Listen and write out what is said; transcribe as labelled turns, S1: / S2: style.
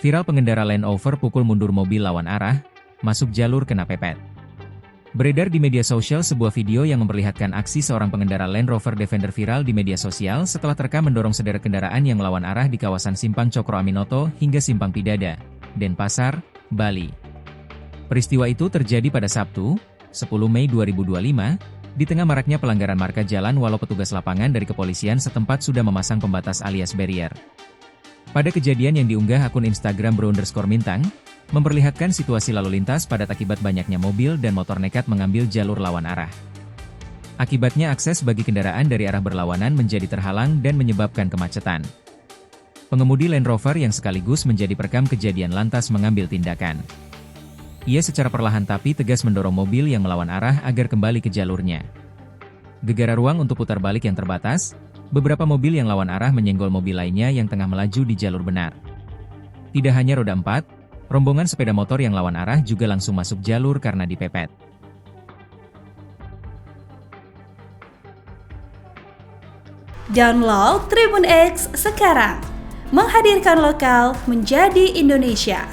S1: Viral pengendara Land Rover pukul mundur mobil lawan arah, masuk jalur kena pepet. Beredar di media sosial sebuah video yang memperlihatkan aksi seorang pengendara Land Rover Defender viral di media sosial setelah terekam mendorong sederet kendaraan yang melawan arah di kawasan Simpang Cokro Aminoto hingga Simpang Pidada, Denpasar, Bali. Peristiwa itu terjadi pada Sabtu, 10 Mei 2025, di tengah maraknya pelanggaran marka jalan walau petugas lapangan dari kepolisian setempat sudah memasang pembatas alias barrier. Pada kejadian yang diunggah akun Instagram _Mintang, memperlihatkan situasi lalu lintas padat akibat banyaknya mobil dan motor nekat mengambil jalur lawan arah. Akibatnya akses bagi kendaraan dari arah berlawanan menjadi terhalang dan menyebabkan kemacetan. Pengemudi Land Rover yang sekaligus menjadi perekam kejadian lantas mengambil tindakan. Ia secara perlahan tapi tegas mendorong mobil yang melawan arah agar kembali ke jalurnya. Gegara ruang untuk putar balik yang terbatas, beberapa mobil yang lawan arah menyenggol mobil lainnya yang tengah melaju di jalur benar. Tidak hanya roda 4, rombongan sepeda motor yang lawan arah juga langsung masuk jalur karena dipepet.
S2: Download Tribun X sekarang, menghadirkan lokal menjadi Indonesia.